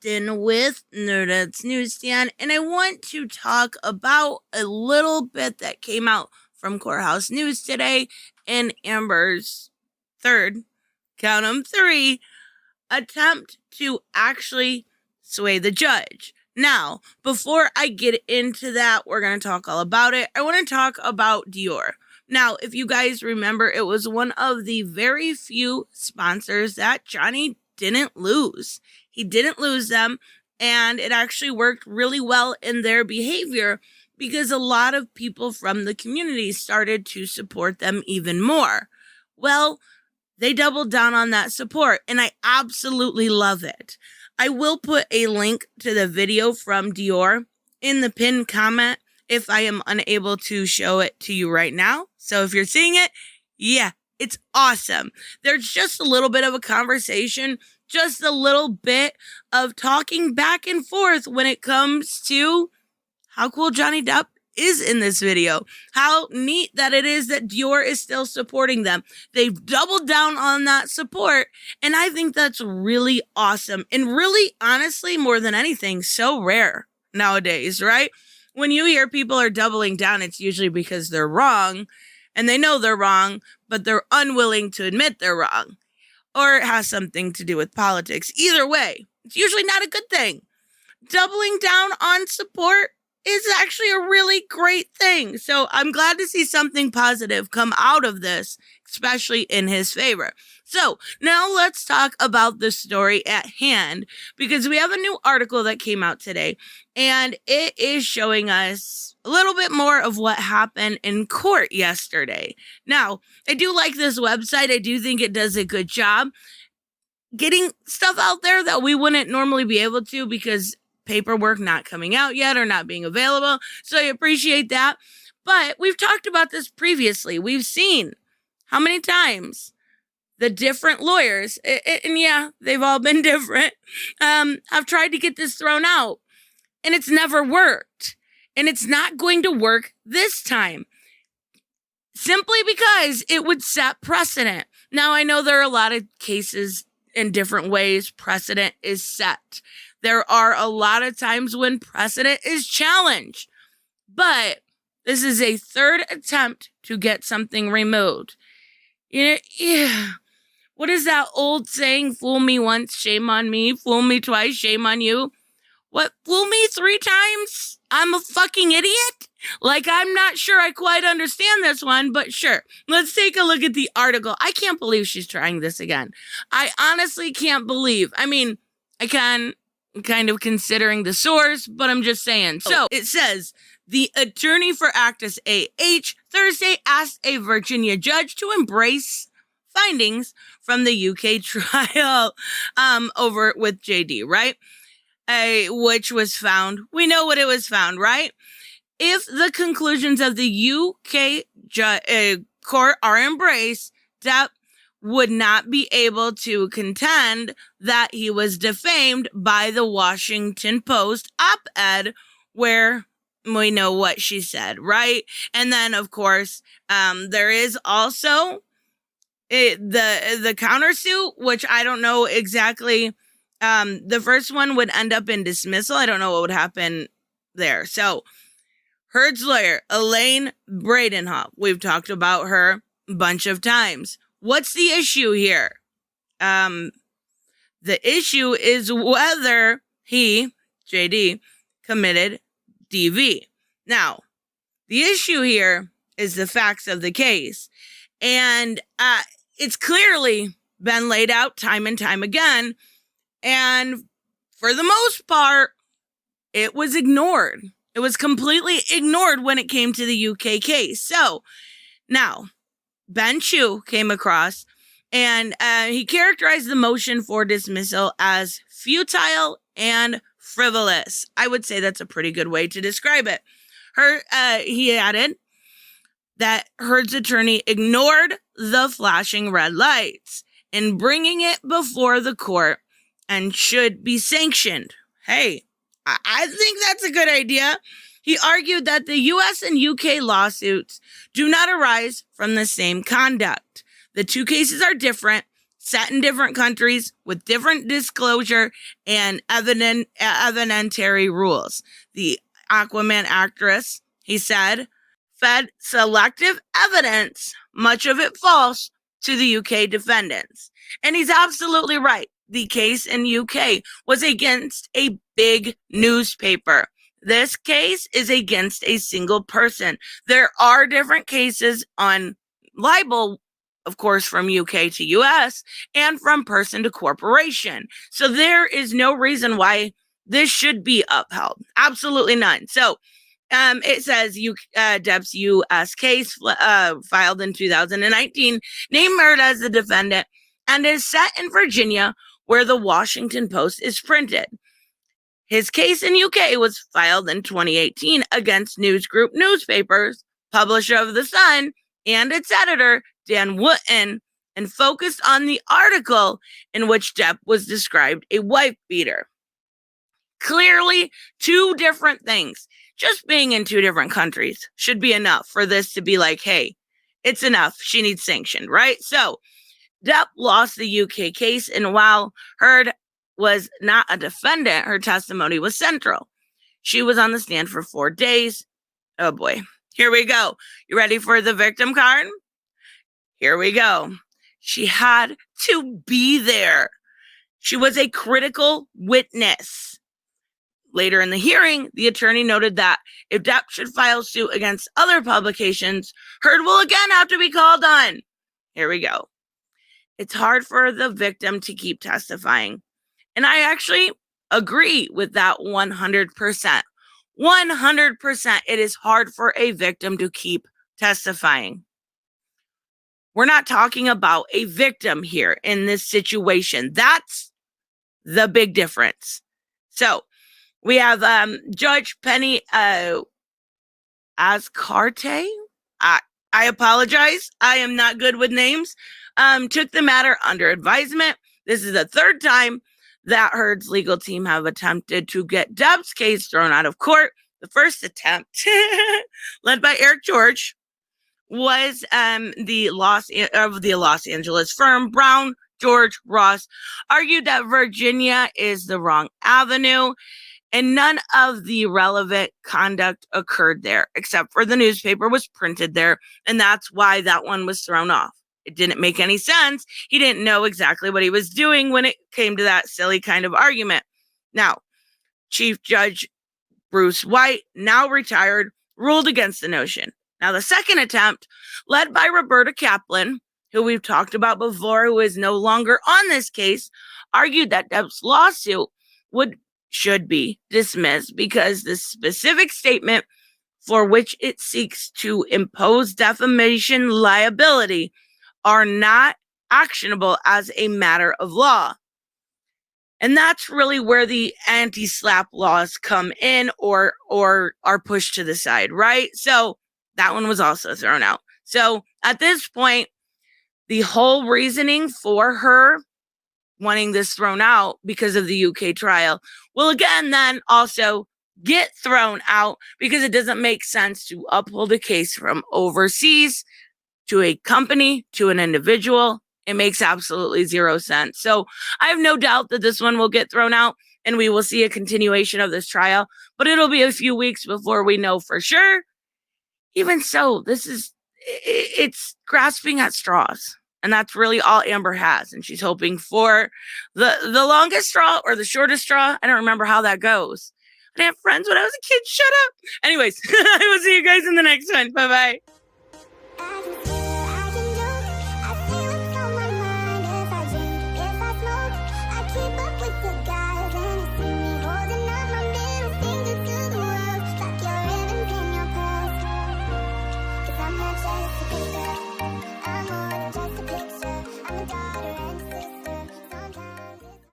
Austin with Nerdette's Newsstand, and I want to talk about a little bit that came out from Courthouse News today in Amber's third, count 'em, 3, attempt to actually sway the judge. Now, before I get into that, we're going to talk all about it. I want to talk about Dior. Now, if you guys remember, it was one of the very few sponsors that Johnny didn't lose. He didn't lose them, and it actually worked really well in their behavior because a lot of people from the community started to support them even more. Well, they doubled down on that support, and I absolutely love it. I will put a link to the video from Dior in the pinned comment if I am unable to show it to you right now. So if you're seeing it, yeah, it's awesome. There's just a little bit of a conversation, just a little bit of talking back and forth when it comes to how cool Johnny Depp is in this video. How neat that it is that Dior is still supporting them. They've doubled down on that support, and I think that's really awesome. And really, honestly, more than anything, so rare nowadays, right? When you hear people are doubling down, it's usually because they're wrong, and they know they're wrong, but they're unwilling to admit they're wrong. Or it has something to do with politics. Either way, it's usually not a good thing. Doubling down on support is actually a really great thing. So I'm glad to see something positive come out of this, especially in his favor. So now let's talk about the story at hand, because we have a new article that came out today, and it is showing us a little bit more of what happened in court yesterday. Now, I do like this website. I do think it does a good job getting stuff out there that we wouldn't normally be able to because paperwork not coming out yet or not being available. So I appreciate that. But we've talked about this previously. We've seen how many times the different lawyers, and yeah, they've all been different, have tried to get this thrown out. And it's never worked. And it's not going to work this time. Simply because it would set precedent. Now, I know there are a lot of cases in different ways precedent is set. There are a lot of times when precedent is challenged. But this is a third attempt to get something removed. Yeah. What is that old saying? Fool me once, shame on me. Fool me twice, shame on you. What? Fool me 3 times? I'm a fucking idiot? Like, I'm not sure I quite understand this one, but sure. Let's take a look at the article. I can't believe she's trying this again. I honestly can't believe. I mean, I can, kind of considering the source, but I'm just saying. So it says, the attorney for Actus AH Thursday asked a Virginia judge to embrace findings from the UK trial over with JD, right? Which was found. We know what it was found, right? If the conclusions of the UK court are embraced, Depp would not be able to contend that he was defamed by the Washington Post op-ed where we know what she said, right? And then, of course, there is also the countersuit, which I don't know exactly. The first one would end up in dismissal. I don't know what would happen there. So, Heard's lawyer, Elaine Bradenhoff, we've talked about her a bunch of times. What's the issue here? The issue is whether he, JD, committed DV. Now, the issue here is the facts of the case. And it's clearly been laid out time and time again. And for the most part, it was ignored. It was completely ignored when it came to the UK case. So now, Ben Chu came across and he characterized the motion for dismissal as futile and frivolous. I would say that's a pretty good way to describe it. He added that Heard's attorney ignored the flashing red lights in bringing it before the court and should be sanctioned. Hey, I think that's a good idea. He argued that the US and UK lawsuits do not arise from the same conduct. The two cases are different, set in different countries with different disclosure and evidentiary rules. The Aquaman actress, he said, fed selective evidence, much of it false, to the UK defendants. And he's absolutely right. The case in UK was against a big newspaper. This case is against a single person. There are different cases on libel, of course, from UK to US and from person to corporation. So there is no reason why this should be upheld. Absolutely none. So it says Depp's U.S. case filed in 2019 named Murd as the defendant and is set in Virginia, where the Washington Post is printed. His case in UK was filed in 2018 against News Group Newspapers, publisher of The Sun, and its editor, Dan Wootton, and focused on the article in which Depp was described a wife beater. Clearly, two different things. Just being in two different countries should be enough for this to be like, hey, it's enough. She needs sanctioned, right? So Depp lost the UK case, and while Heard was not a defendant, her testimony was central. She was on the stand for 4 days. Oh boy, here we go. You ready for the victim card? Here we go. She had to be there. She was a critical witness. Later in the hearing, the attorney noted that if Depp should file suit against other publications, Heard will again have to be called on. Here we go. It's hard for the victim to keep testifying. And I actually agree with that 100%. 100%. It is hard for a victim to keep testifying. We're not talking about a victim here in this situation. That's the big difference. So we have Judge Penny Azcarte. I apologize. I am not good with names. Took the matter under advisement. This is the third time that Heard's legal team have attempted to get Depp's case thrown out of court. The first attempt, led by Eric George, was the Los Angeles firm Brown, George, Ross, argued that Virginia is the wrong avenue, and none of the relevant conduct occurred there, except for the newspaper was printed there, and that's why that one was thrown off. It didn't make any sense. He didn't know exactly what he was doing when it came to that silly kind of argument. Now, Chief Judge Bruce White, now retired, ruled against the notion. Now, the second attempt, led by Roberta Kaplan, who we've talked about before, who is no longer on this case, argued that Depp's lawsuit should be dismissed because the specific statement for which it seeks to impose defamation liability are not actionable as a matter of law. And that's really where the anti-slap laws come in or are pushed to the side, right? So that one was also thrown out. So at this point, the whole reasoning for her wanting this thrown out because of the UK trial will again then also get thrown out because it doesn't make sense to uphold a case from overseas to a company, to an individual. It makes absolutely zero sense. So I have no doubt that this one will get thrown out and we will see a continuation of this trial, but it'll be a few weeks before we know for sure. Even so, it's grasping at straws. And that's really all Amber has. And she's hoping for the longest straw or the shortest straw. I don't remember how that goes. I didn't have friends when I was a kid. Shut up. Anyways, I will see you guys in the next one. Bye-bye.